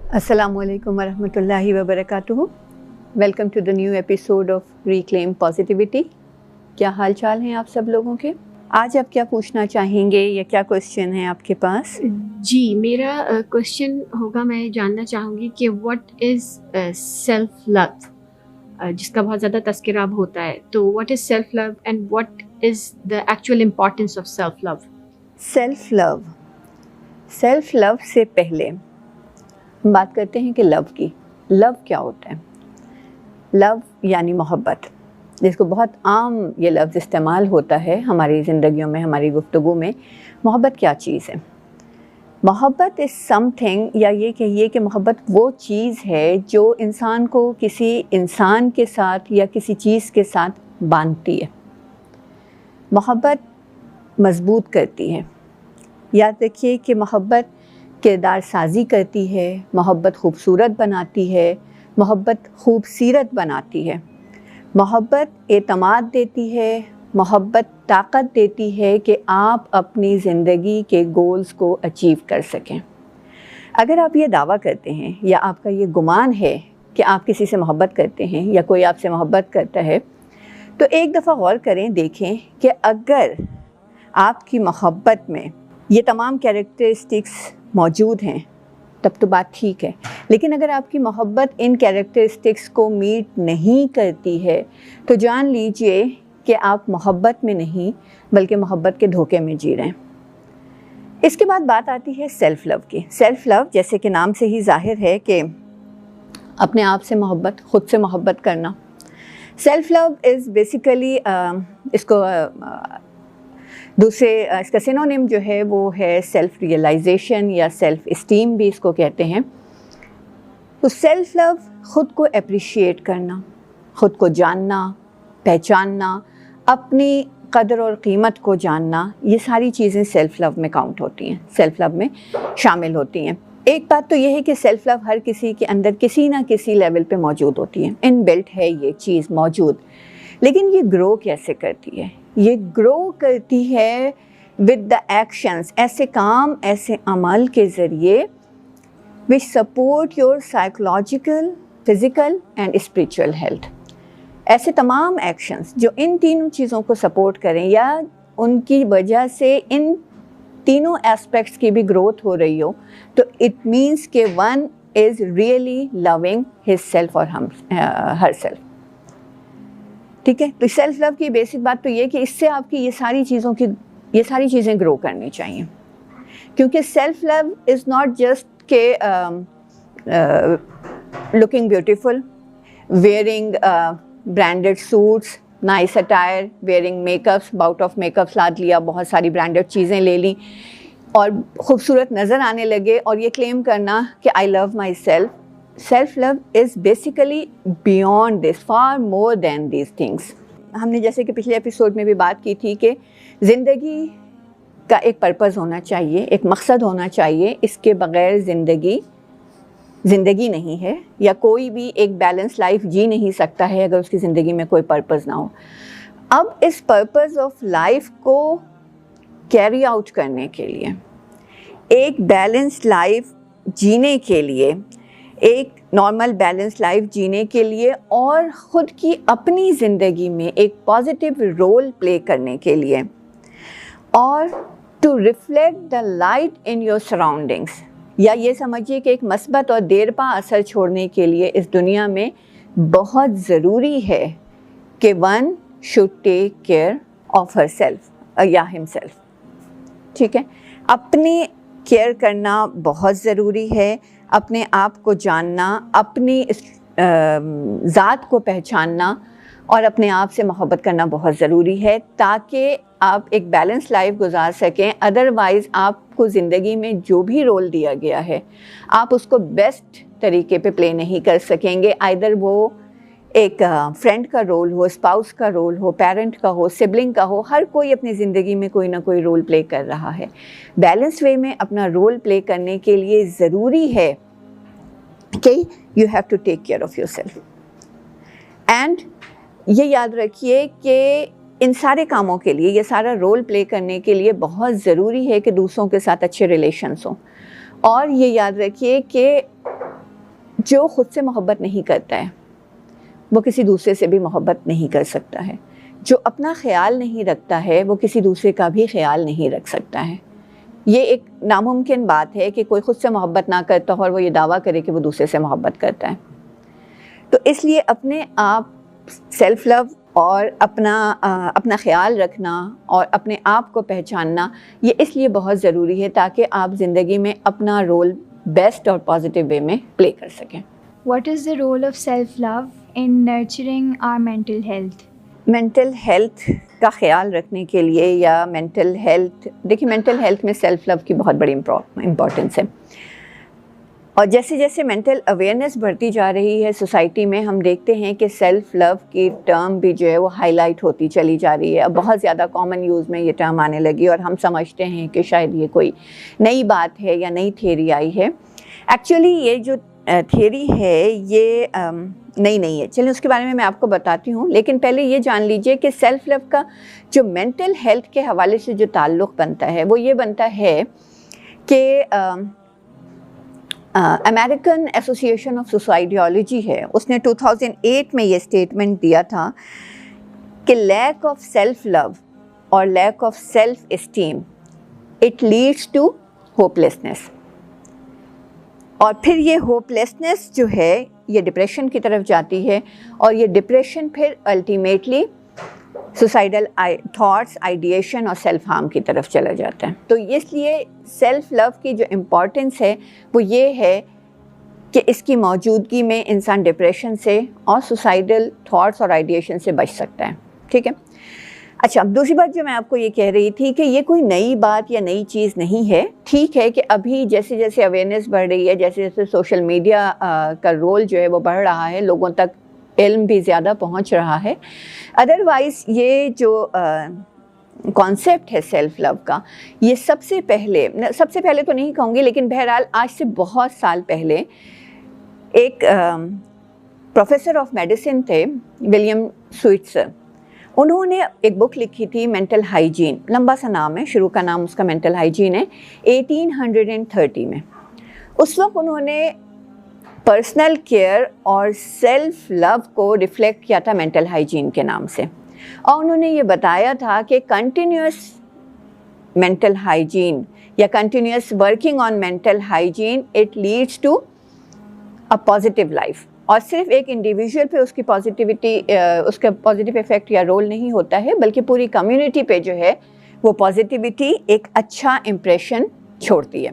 Assalamu alaikum warahmatullahi wabarakatuh. Welcome to the new episode of reclaim positivity. क्या हाल चाल हैं आप सब लोगों के? आज आप क्या पूछना चाहेंगे या क्या क्वेश्चन है आपके पास? जी, मेरा क्वेश्चन होगा, मैं जानना चाहूँगी कि व्हाट इज़ सेल्फ लव, जिसका बहुत ज़्यादा तस्करा अब होता है, तो what is self love and what is the actual importance of self love? Self love से पहले हम बात करते हैं कि लव की। लव क्या होता है? लव यानी मोहब्बत, जिसको बहुत आम ये लफ्ज़ इस्तेमाल होता है हमारी ज़िंदगियों में, हमारी गुफ्तगू में। मोहब्बत क्या चीज़ है? मोहब्बत इज़ समथिंग, या ये कहिए कि मोहब्बत वो चीज़ है जो इंसान को किसी इंसान के साथ या किसी चीज़ के साथ बांधती है। मोहब्बत मजबूत करती है। याद रखिए कि मोहब्बत किरदार साजी करती है, मोहब्बत खूबसूरत बनाती है, मोहब्बत खूबसीरत बनाती है, मोहब्बत एतमाद देती है, मोहब्बत ताकत देती है कि आप अपनी ज़िंदगी के गोल्स को अचीव कर सकें। अगर आप ये दावा करते हैं या आपका ये गुमान है कि आप किसी से मोहब्बत करते हैं या कोई आपसे मोहब्बत करता है, तो एक दफ़ा गौर करें, देखें कि अगर आपकी मोहब्बत में ये तमाम कैरेक्टरिस्टिक्स मौजूद हैं तब तो बात ठीक है। लेकिन अगर आपकी मोहब्बत इन कैरेक्टरिस्टिक्स को मीट नहीं करती है तो जान लीजिए कि आप मोहब्बत में नहीं बल्कि मोहब्बत के धोखे में जी रहे हैं। इसके बाद बात आती है सेल्फ़ लव की। सेल्फ़ लव, जैसे कि नाम से ही जाहिर है कि अपने आप से मोहब्बत, ख़ुद से मोहब्बत करना। सेल्फ़ लव इज़ बेसिकली इसको दूसरे इसका सिनोनिम जो है वो है सेल्फ़ रियलाइजेशन या सेल्फ़ इस्टीम भी इसको कहते हैं। तो सेल्फ़ लव ख़ुद को एप्रिशिएट करना, ख़ुद को जानना, पहचानना, अपनी कदर और क़ीमत को जानना, ये सारी चीज़ें सेल्फ़ लव में काउंट होती हैं, सेल्फ़ लव में शामिल होती हैं। एक बात तो ये है कि सेल्फ़ लव हर किसी के अंदर किसी ना किसी लेवल पे मौजूद होती है, इनबिल्ट है ये चीज़ मौजूद। लेकिन ये ग्रो कैसे करती है? ये ग्रो करती है विद द एक्शंस, ऐसे काम, ऐसे अमल के ज़रिए विच support your psychological, physical and spiritual health. ऐसे तमाम एक्शंस जो इन तीनों चीज़ों को सपोर्ट करें या उनकी वजह से इन तीनों एस्पेक्ट्स की भी ग्रोथ हो रही हो, तो इट मीन्स कि one is really loving his self और हर सेल्फ। ठीक है, तो सेल्फ़ लव की बेसिक बात तो ये कि इससे आपकी ये सारी चीज़ें ग्रो करनी चाहिए। क्योंकि self love is not just के looking beautiful, wearing branded suits, nice attire, wearing makeups, bout of makeups लाद लिया, बहुत सारी ब्रांडेड चीज़ें ले ली और ख़ूबसूरत नज़र आने लगे और ये क्लेम करना कि I love my self. Self love is basically beyond this, far more than these things. हमने जैसे कि पिछले एपिसोड में भी बात की थी कि ज़िंदगी का एक पर्पज़ होना चाहिए, एक मकसद होना चाहिए। इसके बग़ैर ज़िंदगी नहीं है, या कोई भी एक बैलेंस लाइफ जी नहीं सकता है अगर उसकी ज़िंदगी में कोई पर्पज़ ना हो। अब इस पर्पज़ ऑफ लाइफ को कैरी आउट करने के लिए, एक बैलेंस्ड लाइफ जीने के लिए, एक नॉर्मल बैलेंस लाइफ जीने के लिए और ख़ुद की अपनी ज़िंदगी में एक पॉजिटिव रोल प्ले करने के लिए, और to reflect the light in your surroundings, या ये समझिए कि एक मस्बत और देरपा असर छोड़ने के लिए इस दुनिया में बहुत ज़रूरी है कि one should take care of herself या हिमसेल्फ। ठीक है, अपनी केयर करना बहुत ज़रूरी है, अपने आप को जानना, अपनी ज़ात को पहचानना और अपने आप से मोहब्बत करना बहुत ज़रूरी है ताकि आप एक बैलेंस लाइफ गुजार सकें। अदरवाइज़ आपको ज़िंदगी में जो भी रोल दिया गया है आप उसको बेस्ट तरीके पे प्ले नहीं कर सकेंगे। आइदर वो एक फ्रेंड का रोल हो, स्पाउस का रोल हो, पेरेंट का हो, सिबलिंग का हो, हर कोई अपनी ज़िंदगी में कोई ना कोई रोल प्ले कर रहा है। बैलेंस वे में अपना रोल प्ले करने के लिए ज़रूरी है कि you have to take care of yourself. And ये याद रखिए कि इन सारे कामों के लिए, ये सारा रोल प्ले करने के लिए बहुत ज़रूरी है कि दूसरों के साथ अच्छे रिलेशंस हों। और ये याद रखिए कि جو خود سے محبت نہیں کرتا ہے وہ کسی دوسرے سے بھی محبت نہیں کر سکتا ہے. جو اپنا خیال نہیں رکھتا ہے وہ کسی دوسرے کا بھی خیال نہیں رکھ سکتا ہے. یہ ایک ناممکن بات ہے کہ کوئی خود سے محبت نہ کرتا ہو اور وہ یہ دعویٰ کرے کہ وہ دوسرے سے محبت کرتا ہے. تو اس لیے اپنے آپ سیلف لو اور اپنا خیال رکھنا اور اپنے آپ کو پہچاننا یہ اس لیے بہت ضروری ہے تاکہ آپ زندگی میں اپنا رول بیسٹ اور پازیٹیو وے میں پلے کر سکیں. What is the role of self-love in nurturing our mental health? Mental health کا خیال رکھنے کے لیے یا مینٹل ہیلتھ، دیکھیے مینٹل ہیلتھ میں سیلف لو کی بہت بڑی امپورٹنس ہے. اور جیسے جیسے مینٹل اویئرنیس بڑھتی جا رہی ہے سوسائٹی میں، ہم دیکھتے ہیں کہ سیلف لو کی ٹرم بھی جو ہے وہ ہائی لائٹ ہوتی چلی جا رہی ہے. اب بہت زیادہ کامن یوز میں یہ ٹرم آنے لگی اور ہم سمجھتے ہیں کہ شاید یہ کوئی نئی بات ہے یا نئی تھیوری آئی ہے. ایکچولی یہ جو تھیوری ہے یہ نئی نہیں ہے. چلیں اس کے بارے میں آپ کو بتاتی ہوں، لیکن پہلے یہ جان لیجئے کہ سیلف لو کا جو مینٹل ہیلتھ کے حوالے سے جو تعلق بنتا ہے وہ یہ بنتا ہے کہ امریکن ایسوسیشن آف سوسائیڈیالوجی ہے، اس نے 2008 میں یہ اسٹیٹمنٹ دیا تھا کہ لیک آف سیلف لو اور lack of self esteem it leads to hopelessness. اور پھر یہ ہوپلیسنس جو ہے یہ ڈپریشن کی طرف جاتی ہے اور یہ ڈپریشن پھر الٹیمیٹلی سوسائڈل تھاٹس، آئیڈیشن اور سیلف ہارم کی طرف چلا جاتا ہے. تو اس لیے سیلف لو کی جو امپورٹنس ہے وہ یہ ہے کہ اس کی موجودگی میں انسان ڈپریشن سے اور سوسائڈل تھاٹس اور آئیڈیشن سے بچ سکتا ہے. ٹھیک ہے. اچھا، دوسری بات جو میں آپ کو یہ کہہ رہی تھی کہ یہ کوئی نئی بات یا نئی چیز نہیں ہے. ٹھیک ہے کہ ابھی جیسے جیسے اویئرنیس بڑھ رہی ہے، جیسے جیسے سوشل میڈیا کا رول جو ہے وہ بڑھ رہا ہے، لوگوں تک علم بھی زیادہ پہنچ رہا ہے. ادروائز یہ جو کانسیپٹ ہے سیلف لو کا، یہ سب سے پہلے تو نہیں کہوں گی، لیکن بہرحال آج سے بہت سال پہلے ایک پروفیسر آف میڈیسن تھے ولیم سوئٹسر. انہوں نے ایک بک لکھی تھی مینٹل ہائیجین، لمبا سا نام ہے، شروع کا نام اس کا مینٹل ہائیجین ہے، 1830 میں. اس وقت انہوں نے پرسنل کیئر اور سیلف لو کو ریفلیکٹ کیا تھا مینٹل ہائیجین کے نام سے. اور انہوں نے یہ بتایا تھا کہ کنٹینیوس مینٹل ہائیجین یا continuous working on mental hygiene it leads to a positive life. اور صرف ایک انڈیویجول پہ اس کی پازیٹیوٹی، اس کا پازیٹیو افیکٹ یا رول نہیں ہوتا ہے، بلکہ پوری کمیونٹی پہ جو ہے وہ پازیٹیوٹی ایک اچھا امپریشن چھوڑتی ہے.